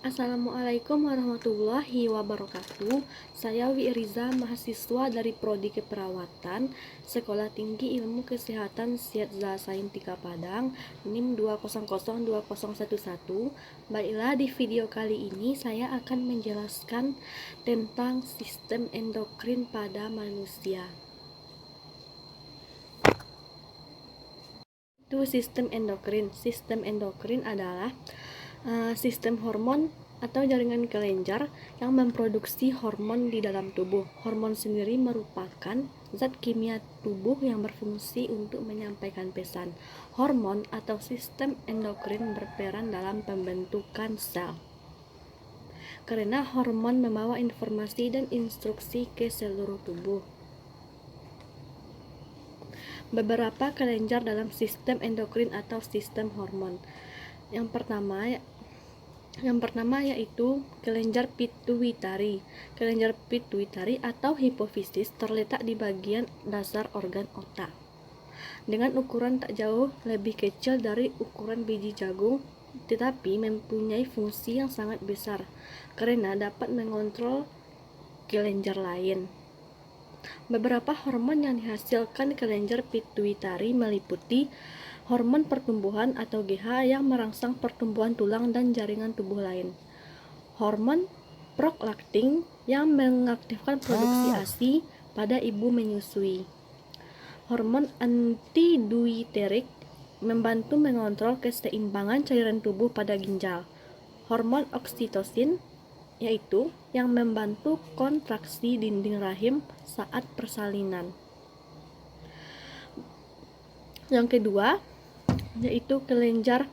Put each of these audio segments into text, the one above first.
Assalamualaikum warahmatullahi wabarakatuh. Saya Wi Riza, mahasiswa dari Prodi Keperawatan, Sekolah Tinggi Ilmu Kesehatan Syedza Saintika Padang, NIM 2002011. Baiklah, di video kali ini saya akan menjelaskan tentang sistem endokrin pada manusia. Itu sistem endokrin. Sistem endokrin adalah sistem hormon atau jaringan kelenjar yang memproduksi hormon di dalam tubuh. Hormon sendiri merupakan zat kimia tubuh yang berfungsi untuk menyampaikan pesan. Hormon atau sistem endokrin berperan dalam pembentukan sel, karena hormon membawa informasi dan instruksi ke seluruh tubuh. Beberapa kelenjar dalam sistem endokrin atau sistem hormon. Yang pertama yaitu kelenjar pituitari. Kelenjar pituitari atau hipofisis terletak di bagian dasar organ otak, dengan ukuran tak jauh lebih kecil dari ukuran biji jagung, tetapi mempunyai fungsi yang sangat besar karena dapat mengontrol kelenjar lain. Beberapa hormon yang dihasilkan kelenjar pituitari meliputi hormon pertumbuhan atau GH yang merangsang pertumbuhan tulang dan jaringan tubuh lain, hormon prolaktin yang mengaktifkan produksi ASI pada ibu menyusui, hormon antidiuretik membantu mengontrol keseimbangan cairan tubuh pada ginjal, hormon oksitosin yaitu yang membantu kontraksi dinding rahim saat persalinan. Yang kedua yaitu kelenjar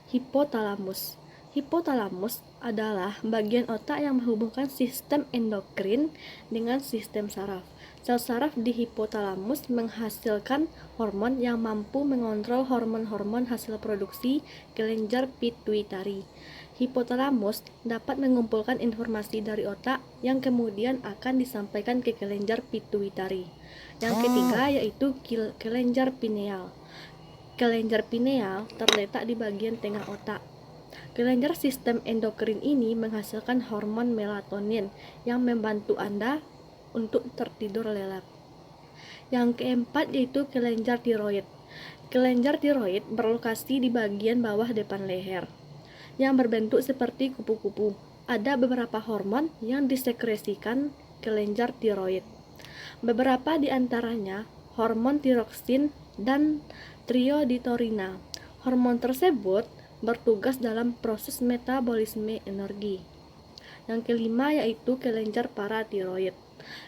hipotalamus. Hipotalamus adalah bagian otak yang menghubungkan sistem endokrin dengan sistem saraf. Sel saraf di hipotalamus menghasilkan hormon yang mampu mengontrol hormon-hormon hasil produksi kelenjar pituitari. Hipotalamus dapat mengumpulkan informasi dari otak yang kemudian akan disampaikan ke kelenjar pituitari. Yang ketiga yaitu kelenjar pineal. Kelenjar pineal terletak di bagian tengah otak. Kelenjar sistem endokrin ini menghasilkan hormon melatonin yang membantu Anda untuk tertidur lelap. Yang keempat yaitu kelenjar tiroid. Kelenjar tiroid berlokasi di bagian bawah depan leher, yang berbentuk seperti kupu-kupu. Ada beberapa hormon yang disekresikan kelenjar tiroid. Beberapa di antaranya hormon tiroksin dan triiodinotorina. Hormon tersebut bertugas dalam proses metabolisme energi. Yang kelima yaitu kelenjar paratiroid.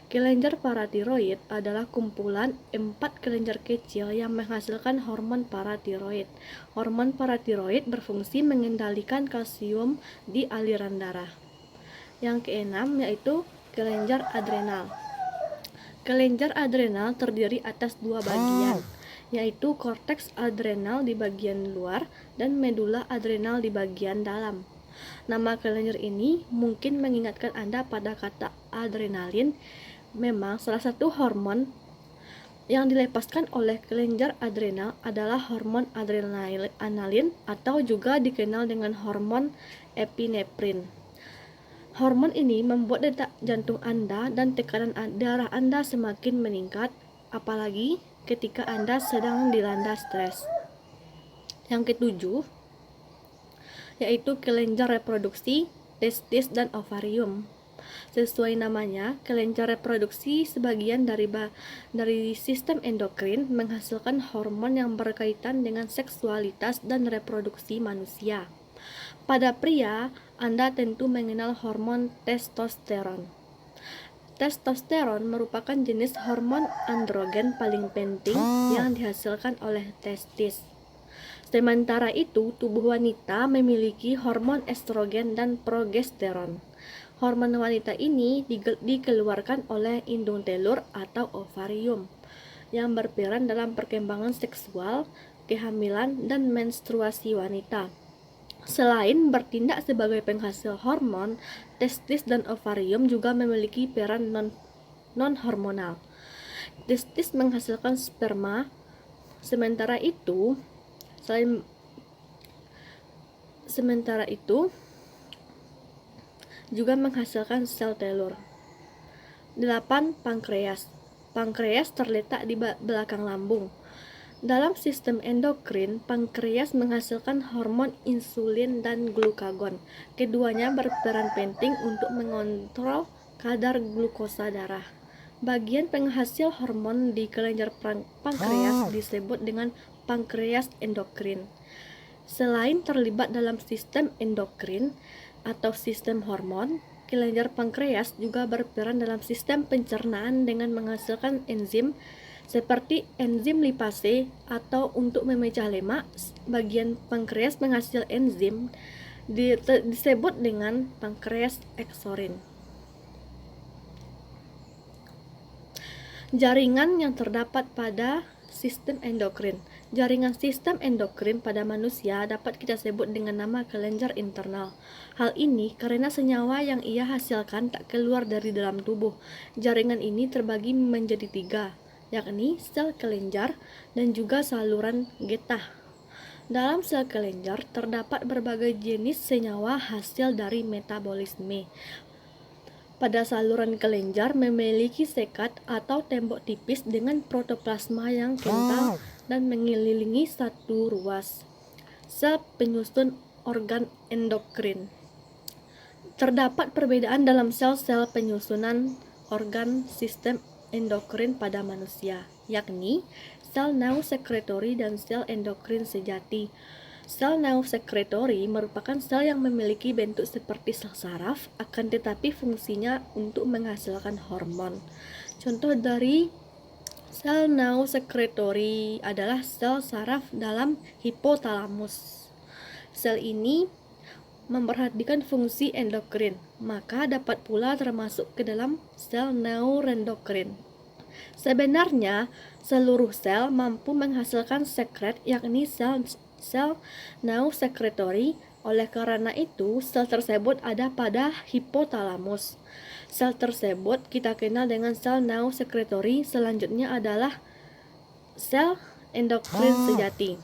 Kelenjar paratiroid adalah kumpulan 4 kelenjar kecil yang menghasilkan hormon paratiroid. Hormon paratiroid berfungsi mengendalikan kalsium di aliran darah. Yang keenam yaitu kelenjar adrenal. Kelenjar adrenal terdiri atas 2 bagian, yaitu korteks adrenal di bagian luar dan medula adrenal di bagian dalam. Nama kelenjar ini mungkin mengingatkan Anda pada kata adrenalin. Memang salah satu hormon yang dilepaskan oleh kelenjar adrenal adalah hormon adrenalin atau juga dikenal dengan hormon epinefrin. Hormon ini membuat detak jantung Anda dan tekanan darah Anda semakin meningkat, apalagi ketika Anda sedang dilanda stres. Yang ketujuh yaitu kelenjar reproduksi, testis dan ovarium. Sesuai namanya, kelenjar reproduksi sebagian dari sistem endokrin menghasilkan hormon yang berkaitan dengan seksualitas dan reproduksi manusia. Pada pria, Anda tentu mengenal hormon testosteron. Testosteron merupakan jenis hormon androgen paling penting yang dihasilkan oleh testis. Sementara itu, tubuh wanita memiliki hormon estrogen dan progesteron. Hormon wanita ini dikeluarkan oleh indung telur atau ovarium, yang berperan dalam perkembangan seksual, kehamilan, dan menstruasi wanita. Selain bertindak sebagai penghasil hormon, testis dan ovarium juga memiliki peran non-hormonal. Testis menghasilkan sperma, sementara itu juga menghasilkan sel telur. 8. Pankreas. Pankreas terletak di belakang lambung. Dalam sistem endokrin, pankreas menghasilkan hormon insulin dan glukagon. Keduanya berperan penting untuk mengontrol kadar glukosa darah. Bagian penghasil hormon di kelenjar pankreas disebut dengan pankreas endokrin. Selain terlibat dalam sistem endokrin atau sistem hormon, kelenjar pankreas juga berperan dalam sistem pencernaan dengan menghasilkan enzim seperti enzim lipase atau untuk memecah lemak. Bagian pankreas menghasil enzim disebut dengan pankreas eksorin. Jaringan yang terdapat pada sistem endokrin. Jaringan sistem endokrin pada manusia dapat kita sebut dengan nama kelenjar internal. Hal ini karena senyawa yang ia hasilkan tak keluar dari dalam tubuh. Jaringan ini terbagi menjadi 3, yakni sel kelenjar dan juga saluran getah. Dalam sel kelenjar terdapat berbagai jenis senyawa hasil dari metabolisme. Pada saluran kelenjar memiliki sekat atau tembok tipis dengan protoplasma yang kental dan mengelilingi satu ruas. Sel penyusun organ endokrin. Terdapat perbedaan dalam sel-sel penyusunan organ sistem endokrin pada manusia, yakni sel neo-sekretori dan sel endokrin sejati. Sel neo-sekretori merupakan sel yang memiliki bentuk seperti sel saraf, akan tetapi fungsinya untuk menghasilkan hormon. Contoh dari sel neo-sekretori adalah sel saraf dalam hipotalamus. Sel ini memperhatikan fungsi endokrin, maka dapat pula termasuk ke dalam sel neurendokrin. Sebenarnya, seluruh sel mampu menghasilkan sekret, yakni sel neo-sekretori. Oleh karena itu, sel tersebut ada pada hipotalamus. Sel tersebut kita kenal dengan sel neo-sekretori. Selanjutnya adalah sel endokrin sejati.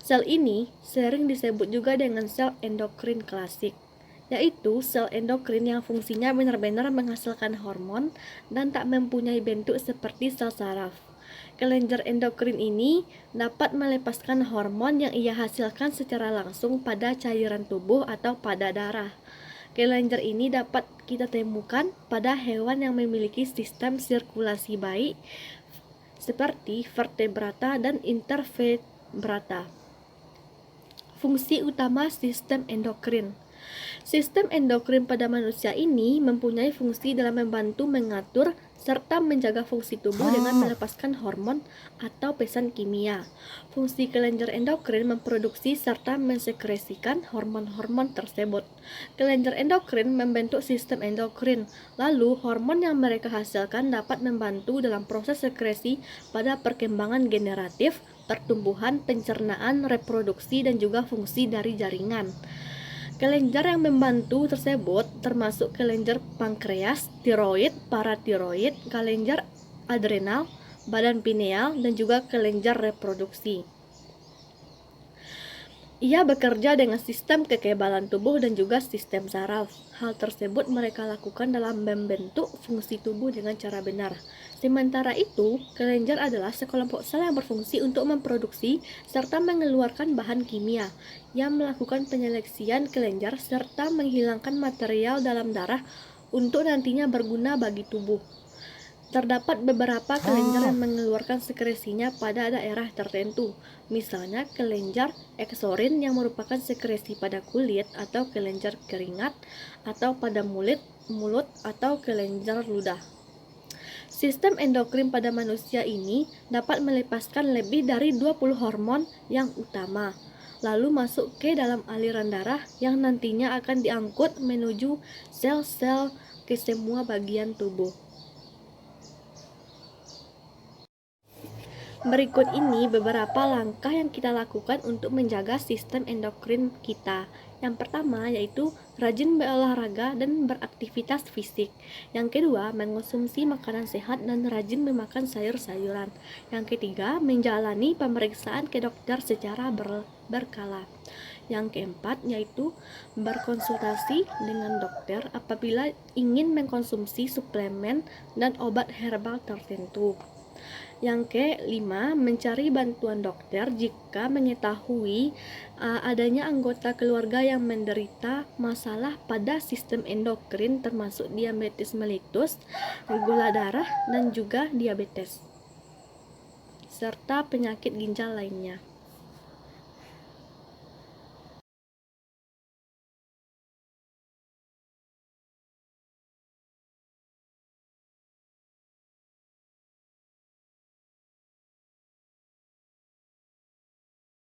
Sel ini sering disebut juga dengan sel endokrin klasik, yaitu sel endokrin yang fungsinya benar-benar menghasilkan hormon dan tak mempunyai bentuk seperti sel saraf. Kelenjar endokrin ini dapat melepaskan hormon yang ia hasilkan secara langsung pada cairan tubuh atau pada darah. Kelenjar ini dapat kita temukan pada hewan yang memiliki sistem sirkulasi baik seperti vertebrata dan invertebrata. Fungsi utama sistem endokrin. Sistem endokrin pada manusia ini mempunyai fungsi dalam membantu mengatur serta menjaga fungsi tubuh dengan melepaskan hormon atau pesan kimia. Fungsi kelenjar endokrin memproduksi serta mensekresikan hormon-hormon tersebut. Kelenjar endokrin membentuk sistem endokrin, lalu hormon yang mereka hasilkan dapat membantu dalam proses sekresi pada perkembangan generatif, pertumbuhan, pencernaan, reproduksi, dan juga fungsi dari jaringan. Kelenjar yang membantu tersebut termasuk kelenjar pankreas, tiroid, paratiroid, kelenjar adrenal, badan pineal, dan juga kelenjar reproduksi. Ia bekerja dengan sistem kekebalan tubuh dan juga sistem saraf. Hal tersebut mereka lakukan dalam membentuk fungsi tubuh dengan cara benar. Sementara itu, kelenjar adalah sekelompok sel yang berfungsi untuk memproduksi serta mengeluarkan bahan kimia, yang melakukan penyeleksian kelenjar serta menghilangkan material dalam darah untuk nantinya berguna bagi tubuh. Terdapat beberapa kelenjar yang mengeluarkan sekresinya pada daerah tertentu, misalnya kelenjar eksorin yang merupakan sekresi pada kulit atau kelenjar keringat atau pada mulut atau kelenjar ludah. Sistem endokrin pada manusia ini dapat melepaskan lebih dari 20 hormon yang utama, lalu masuk ke dalam aliran darah yang nantinya akan diangkut menuju sel-sel ke semua bagian tubuh. Berikut ini beberapa langkah yang kita lakukan untuk menjaga sistem endokrin kita. Yang pertama yaitu rajin berolahraga dan beraktivitas fisik. Yang kedua, mengonsumsi makanan sehat dan rajin memakan sayur-sayuran. Yang ketiga, menjalani pemeriksaan ke dokter secara berkala. Yang keempat yaitu berkonsultasi dengan dokter apabila ingin mengkonsumsi suplemen dan obat herbal tertentu. Yang kelima, mencari bantuan dokter jika mengetahui adanya anggota keluarga yang menderita masalah pada sistem endokrin termasuk diabetes mellitus, gula darah, dan juga diabetes serta penyakit ginjal lainnya.